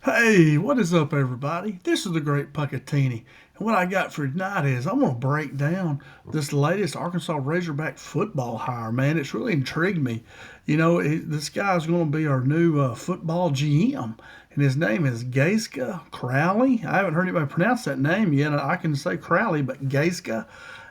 Hey, what is up, everybody? This is the Great Puckettini. And what I got for tonight is I'm going to break down this latest Arkansas Razorback football hire, man. It's really intrigued me. This guy's going to be our new football GM, and his name is Gaizka Crowley. I haven't heard anybody pronounce that name yet. I can say Crowley, but Gaizka.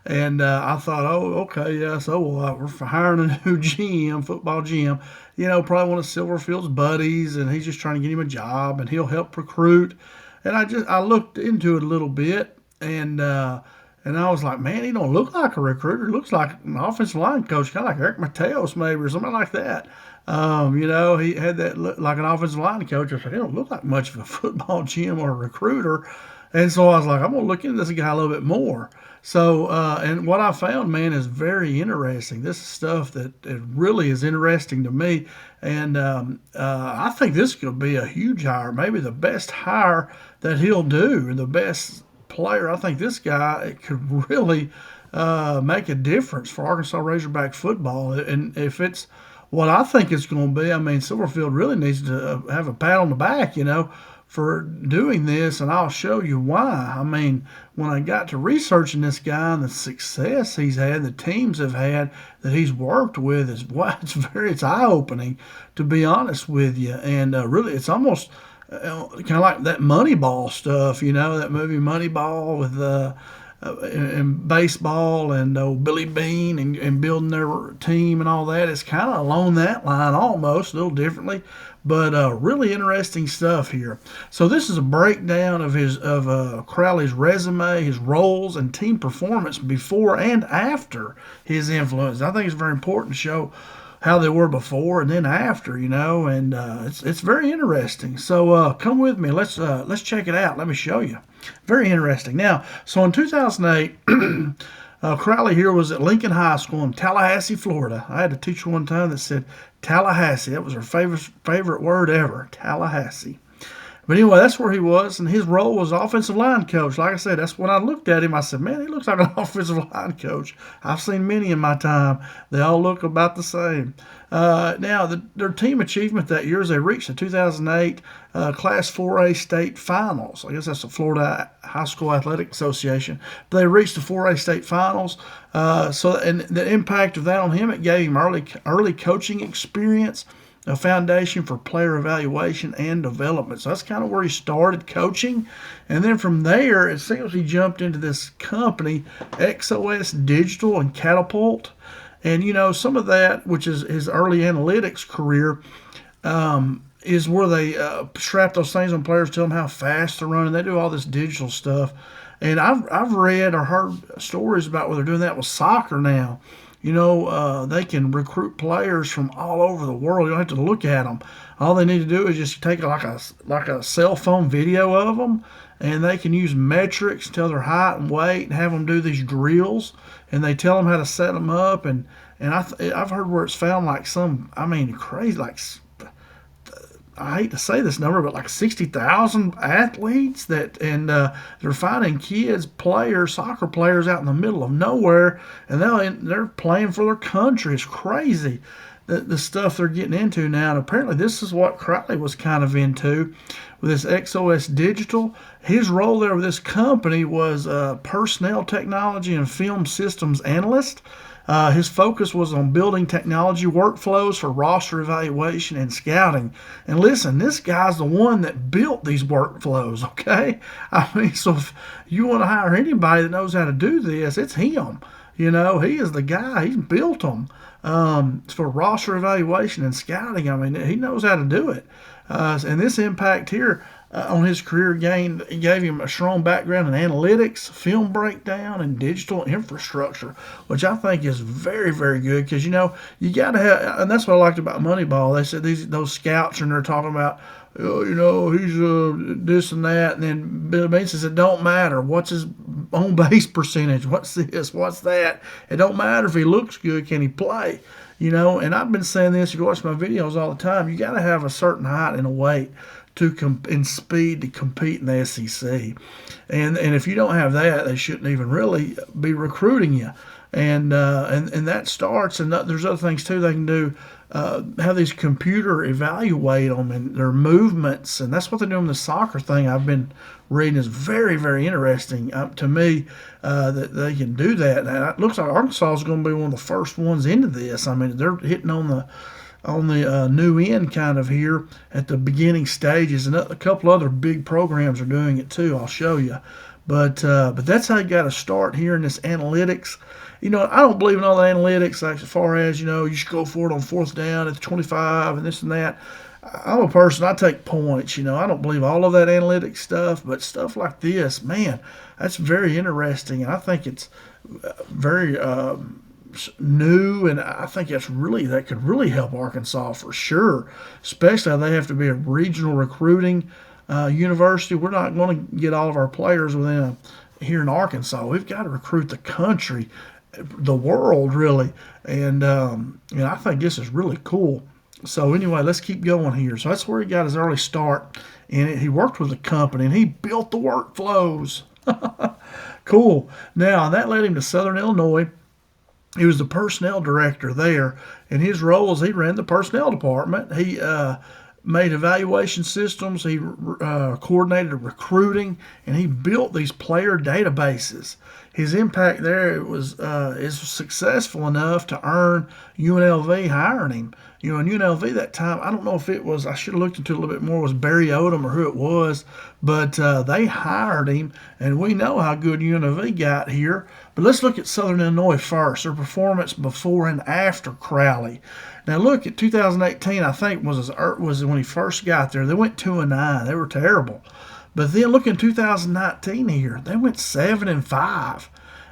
And I thought, oh, okay, yeah, so we're hiring a new GM, football GM. Probably one of Silverfield's buddies, and he's just trying to get him a job, and he'll help recruit. And I looked into it a little bit, and I was like, man, he don't look like a recruiter. He looks like an offensive line coach, kind of like Eric Mateos maybe or something like that. He had that look like an offensive line coach. I said, he don't look like much of a football GM or a recruiter. And so I was like, I'm gonna look into this guy a little bit more. So, and what I found, man, is very interesting. This is stuff that it really is interesting to me, and I think this could be a huge hire, maybe the best hire that he'll do, the best player. I think this guy could really make a difference for Arkansas Razorback football, and if it's what I think it's going to be, I mean, Silverfield really needs to have a pat on the back, for doing this, and I'll show you why. I mean, when I got to researching this guy and the success he's had, the teams have had that he's worked with, it's eye opening, to be honest with you. And really, it's almost kind of like that Moneyball stuff, that movie Moneyball with and baseball and Billy Bean and building their team and all that. It's kind of along that line almost, a little differently, but really interesting stuff here. So this is a breakdown of Crowley's resume, his roles, and team performance before and after his influence. I think it's very important to show how they were before and then after, and it's very interesting. So come with me. Let's check it out. Let me show you. Very interesting. Now, so in 2008, Crowley here was at Lincoln High School in Tallahassee, Florida. I had a teacher one time that said Tallahassee. That was her favorite word ever, Tallahassee. But anyway, that's where he was, and his role was offensive line coach. Like I said, that's when I looked at him. I said, man, he looks like an offensive line coach. I've seen many in my time. They all look about the same. Their team achievement that year is they reached the 2008 Class 4A state finals. I guess that's the Florida High School Athletic Association. They reached the 4A state finals. And the impact of that on him, it gave him early coaching experience, a foundation for player evaluation and development. So that's kind of where he started coaching. And then from there, it seems he jumped into this company, XOS Digital and Catapult. And, some of that, which is his early analytics career, is where they strap those things on players, tell them how fast they're running. They do all this digital stuff. And I've read or heard stories about where they're doing that with soccer now. They can recruit players from all over the world. You don't have to look at them. All they need to do is just take like a cell phone video of them, and they can use metrics, tell their height and weight, and have them do these drills. And they tell them how to set them up. And I've heard where it's found like crazy, like, I hate to say this number, but like 60,000 athletes they're finding soccer players out in the middle of nowhere, and they're playing for their country. It's crazy the stuff they're getting into now. And apparently this is what Crowley was kind of into with this XOS Digital. His role there with this company was personnel technology and film systems analyst. His focus was on building technology workflows for roster evaluation and scouting. And listen, this guy's the one that built these workflows, okay? I mean, so if you want to hire anybody that knows how to do this, it's him. He is the guy. He's built them for roster evaluation and scouting. I mean, he knows how to do it. And this impact here on his career gave him a strong background in analytics, film breakdown, and digital infrastructure, which I think is very, very good because, you got to have, and that's what I liked about Moneyball. They said those scouts and they're talking about, he's this and that, and then Billy Bean says it don't matter. What's his on base percentage? What's this? What's that? It don't matter if he looks good. Can he play? And I've been saying this. If you watch my videos all the time, you got to have a certain height and a weight in speed to compete in the SEC. And if you don't have that, they shouldn't even really be recruiting you. And that starts, and there's other things too they can do have these computer evaluate them and their movements, and that's what they're doing. The soccer thing I've been reading is very, very interesting to me, that they can do that. And it looks like Arkansas is going to be one of the first ones into this. I mean, they're hitting on the new end kind of here at the beginning stages, and a couple other big programs are doing it too. I'll show you, but that's how you got to start here in this analytics. I don't believe in all the analytics, like as far as you should go for it on fourth down at the 25 and this and that. I'm a person, I take points. I don't believe all of that analytics stuff, but stuff like this, man, that's very interesting, and I think it's very new, and I think that could really help Arkansas for sure. Especially how they have to be a regional recruiting university. We're not going to get all of our players here in Arkansas. We've got to recruit the country, the world, really, and I think this is really cool. So anyway, let's keep going here. So that's where he got his early start, and he worked with a company, and he built the workflows. Cool. Now that led him to Southern Illinois. He was the personnel director there, and his role is he ran the personnel department. He made evaluation systems. He coordinated recruiting, and he built these player databases. His impact there is successful enough to earn UNLV hiring him. In UNLV that time, I don't know if it was, I should have looked into it a little bit more, was Barry Odom or who it was, but they hired him, and we know how good UNLV got here. But let's look at Southern Illinois first, their performance before and after Crowley. Now look at 2018, I think was when he first got there. They went 2-9. They were terrible. But then look in 2019 here, they went 7-5,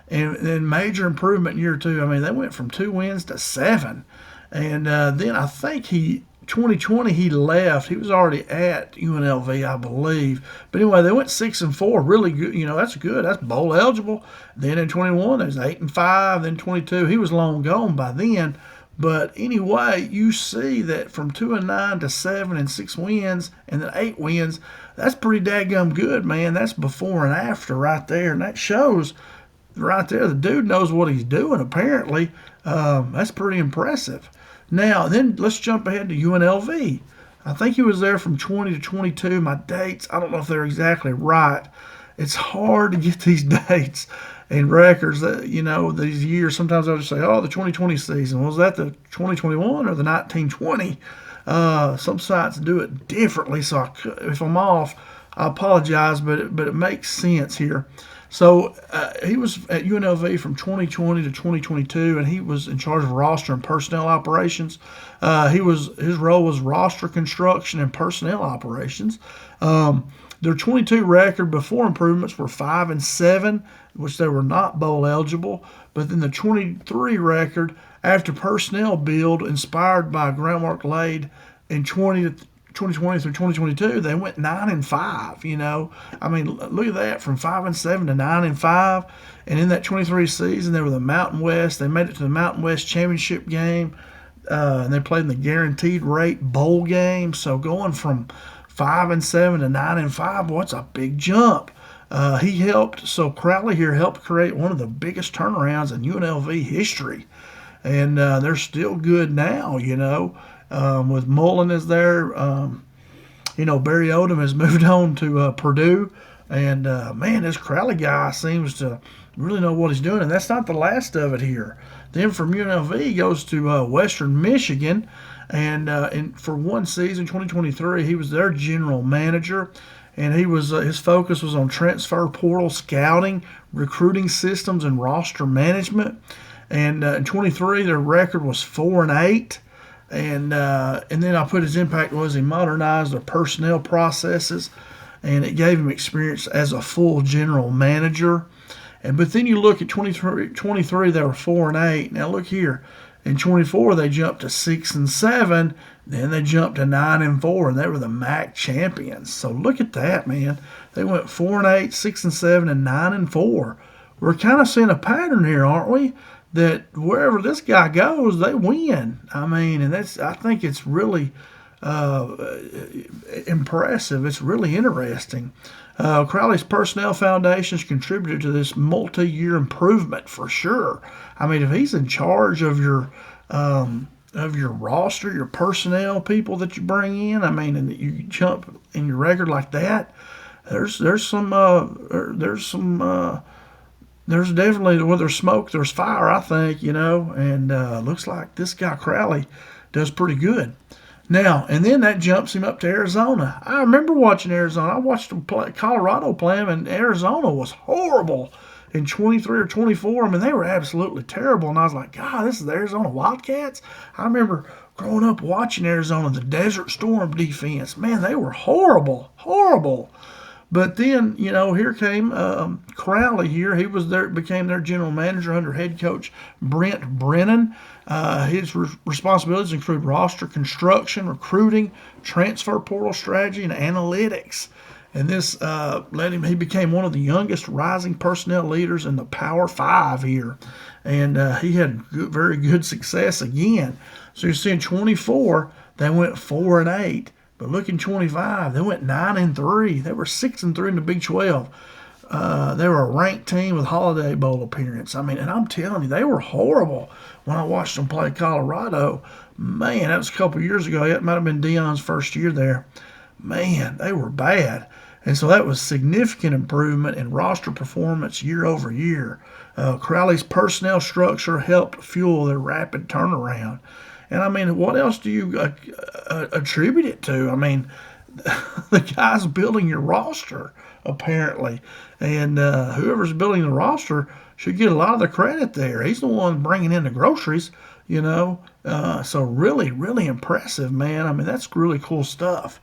and major improvement in year two. I mean, they went from 2 wins to 7. And then I think 2020 he left. He was already at UNLV, I believe. But anyway, they went 6-4. Really good. That's good. That's bowl eligible. Then in 21, it was 8-5. Then 22, he was long gone by then. But anyway, you see that from 2-9 to 7 and 6 wins, and then 8 wins. That's pretty daggum good, man. That's before and after right there, and that shows right there the dude knows what he's doing. Apparently, that's pretty impressive. Now, then let's jump ahead to UNLV. I think he was there from 20 to 22. My dates, I don't know if they're exactly right. It's hard to get these dates and records that, these years. Sometimes I'll just say, the 2020 season. Was that the 2021 or the 1920? Some sites do it differently, so if I'm off, I apologize, but it makes sense here. So he was at UNLV from 2020 to 2022, and he was in charge of roster and personnel operations. His role was roster construction and personnel operations. Their 22 record before improvements were 5-7, which they were not bowl eligible. But then the 23 record after personnel build inspired by groundwork laid in 2020 through 2022, they went 9-5. I mean, look at that, from 5-7 to 9-5. And in that 23 season, they were the Mountain West. They made it to the Mountain West championship game, and they played in the guaranteed rate bowl game. So going from 5-7 to 9-5, boy, it's a big jump. Crowley here helped create one of the biggest turnarounds in UNLV history, and they're still good now. With Mullen is there. Barry Odom has moved on to Purdue, and man, this Crowley guy seems to really know what he's doing, and that's not the last of it here. Then from UNLV, he goes to Western Michigan, and for one season, 2023, he was their general manager, and his focus was on transfer portal scouting, recruiting systems, and roster management. And in 23, their record was 4-8. And then I put his impact was he modernized their personnel processes, and it gave him experience as a full general manager. But then you look at 23, they were 4-8. Now look here, in 24 they jumped to 6-7. Then they jumped to 9-4, and they were the MAC champions. So look at that, man. They went 4-8, 6-7, and 9-4. We're kind of seeing a pattern here, aren't we? That wherever this guy goes, they win. I mean, and I think it's really impressive. It's really interesting. Crowley's personnel foundations contributed to this multi-year improvement for sure. I mean, if he's in charge of your your roster, your personnel people that you bring in. I mean, and you jump in your record like that. There's definitely, where there's smoke, there's fire, I think, and looks like this guy Crowley does pretty good. Now, and then that jumps him up to Arizona. I remember watching Arizona. I watched him play, Colorado play him, and Arizona was horrible in 23 or 24. I mean, they were absolutely terrible. And I was like, God, this is the Arizona Wildcats? I remember growing up watching Arizona, the Desert Storm defense. Man, they were horrible, horrible. But then, here came Crowley here. He was there, became their general manager under head coach Brent Brennan. His responsibilities include roster construction, recruiting, transfer portal strategy, and analytics. And this he became one of the youngest rising personnel leaders in the Power Five here. And he had very good success again. So you see in 24, they went 4-8. But look in 25, they went 9-3. They were 6-3 in the Big 12. They were a ranked team with Holiday Bowl appearance. I mean, and I'm telling you, they were horrible when I watched them play Colorado. Man, that was a couple years ago. It might have been Dion's first year there. Man, they were bad. And so that was significant improvement in roster performance year over year. Crowley's personnel structure helped fuel their rapid turnaround. And I mean, what else do you attribute it to? I mean, the guy's building your roster, apparently. And whoever's building the roster should get a lot of the credit there. He's the one bringing in the groceries, So really, really impressive, man. I mean, that's really cool stuff.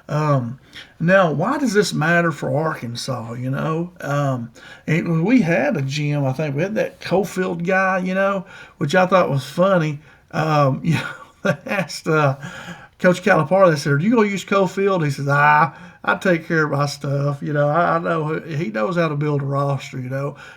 Now, why does this matter for Arkansas? And we had a GM, I think. We had that Cofield guy, which I thought was funny. They asked Coach Calipari, they said, "Are you going to use Cofield?" He says, I take care of my stuff. I know he knows how to build a roster.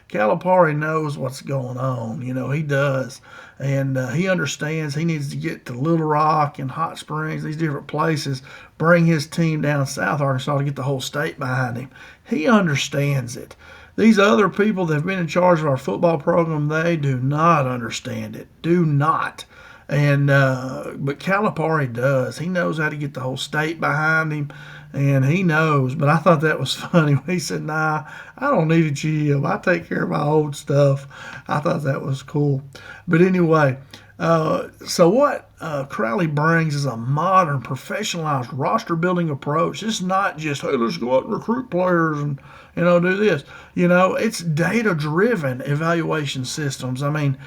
Calipari knows what's going on. He does. And he understands he needs to get to Little Rock and Hot Springs, these different places, bring his team down South Arkansas to get the whole state behind him. He understands it. These other people that have been in charge of our football program, they do not understand it. Do not. And but Calipari does. He knows how to get the whole state behind him, and he knows. But I thought that was funny when he said, "Nah, I don't need a GM. I take care of my old stuff." I thought that was cool. But anyway, so what Crowley brings is a modern, professionalized roster building approach. It's not just, hey, let's go out and recruit players and do this. It's data driven evaluation systems. I mean,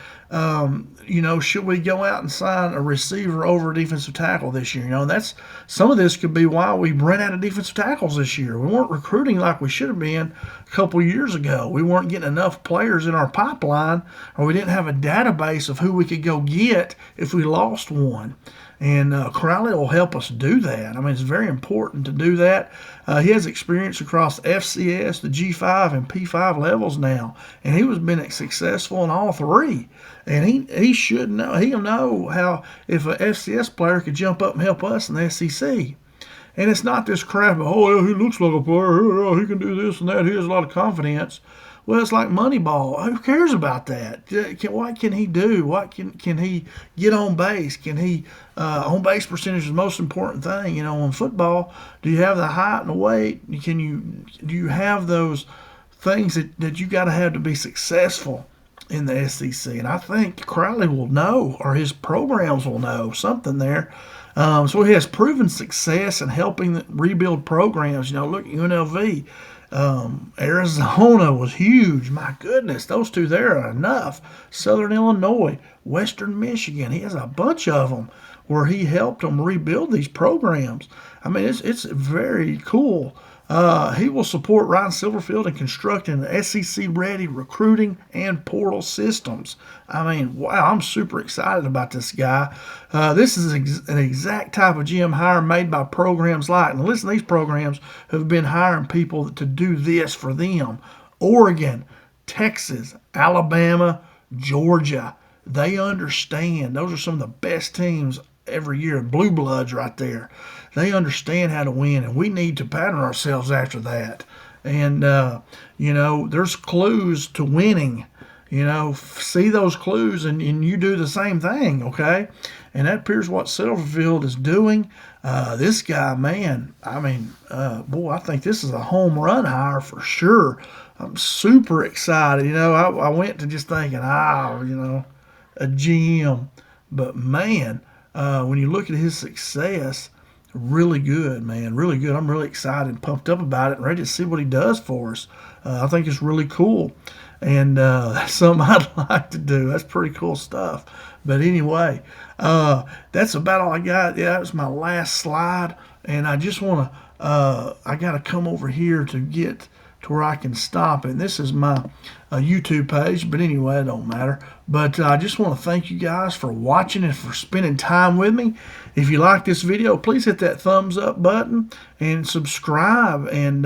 should we go out and sign a receiver over a defensive tackle this year? That's some of this could be why we ran out of defensive tackles this year. We weren't recruiting like we should have been a couple years ago. We weren't getting enough players in our pipeline, or we didn't have a database of who we could go get if we lost one. And Crowley will help us do that. I mean, it's very important to do that. He has experience across FCS, the G5, and P5 levels now, and he was been successful in all three. And he should know. He'll know how if an FCS player could jump up and help us in the SEC. And it's not this crap of, oh, yeah, he looks like a player. Oh, he can do this and that. He has a lot of confidence. Well, it's like Moneyball. Who cares about that? What can he do? What can he get on base? Can he on base percentage is the most important thing. In football, do you have the height and the weight? Do you have those things that you got to have to be successful in the SEC? And I think Crowley will know, or his programs will know something there. So he has proven success in helping rebuild programs. Look at UNLV. Arizona was huge. My goodness, those two there are enough. Southern Illinois, Western Michigan. He has a bunch of them where he helped them rebuild these programs. I mean, it's very cool. He will support Ryan Silverfield in constructing the SEC-ready recruiting and portal systems. I mean, wow, I'm super excited about this guy. This is an exact type of GM hire made by programs like, and listen, these programs have been hiring people to do this for them. Oregon, Texas, Alabama, Georgia. They understand. Those are some of the best teams every year. Blue Bloods right there. They understand how to win, and we need to pattern ourselves after that. And, there's clues to winning. see those clues and you do the same thing, okay? And that appears what Silverfield is doing. This guy, man, I mean, boy, I think this is a home run hire for sure. I'm super excited. I went to just thinking, a GM. But man, when you look at his success, really good, man, really good. I'm really excited and pumped up about it and ready to see what he does for us. I think it's really cool. And that's something I'd like to do. That's pretty cool stuff. But anyway, that's about all I got. Yeah, that was my last slide. And I just want to, I got to come over here to get to where I can stop it. And this is my YouTube page, but anyway, it don't matter. But I just want to thank you guys for watching and for spending time with me. If you like this video, please hit that thumbs up button and subscribe. And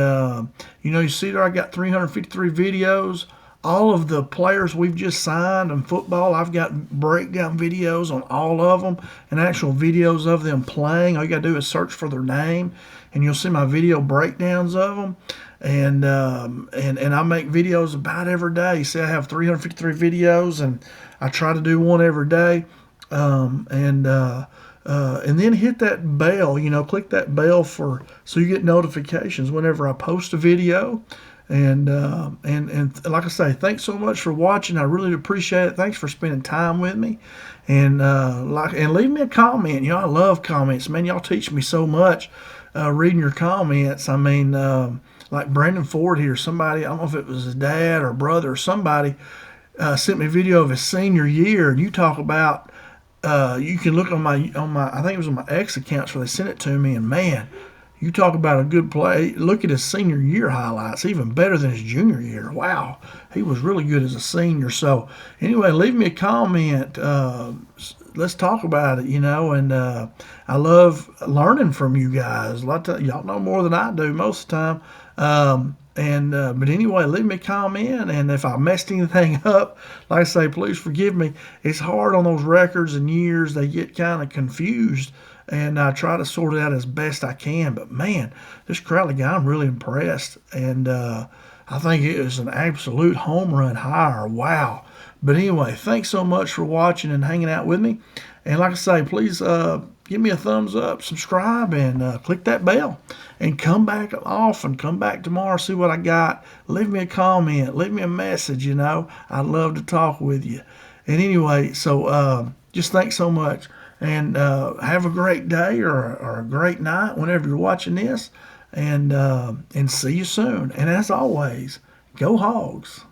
you see there I got 353 videos. All of the players we've just signed in football, I've got breakdown videos on all of them and actual videos of them playing. All you got to do is search for their name, and you'll see my video breakdowns of them. And I make videos about every day. You see, I have 353 videos, and I try to do one every day. And then hit that bell. Click that bell so you get notifications whenever I post a video. And like I say, thanks so much for watching. I really appreciate it. Thanks for spending time with me. And leave me a comment. I love comments, man. Y'all teach me so much reading your comments. I mean, like Brandon Ford here, somebody, I don't know if it was his dad or brother or somebody, sent me a video of his senior year, and you talk about you can look on my I think it was on my X accounts where they sent it to me, and man, you talk about a good play. Look at his senior year highlights, even better than his junior year. Wow, he was really good as a senior. So anyway, leave me a comment. Let's talk about it, and I love learning from you guys. Y'all know more than I do most of the time. But anyway, leave me a comment, and if I messed anything up, like I say, please forgive me. It's hard on those records and years; they get kind of confused, and I try to sort it out as best I can. But man, this Crowley guy, I'm really impressed, and I think it was an absolute home run hire. Wow. But anyway, thanks so much for watching and hanging out with me. And like I say, please give me a thumbs up, subscribe, and click that bell. And come back often. Come back tomorrow, see what I got. Leave me a comment. Leave me a message, I'd love to talk with you. And anyway, so just thanks so much. And have a great day or a great night whenever you're watching this. And see you soon. And as always, go Hogs.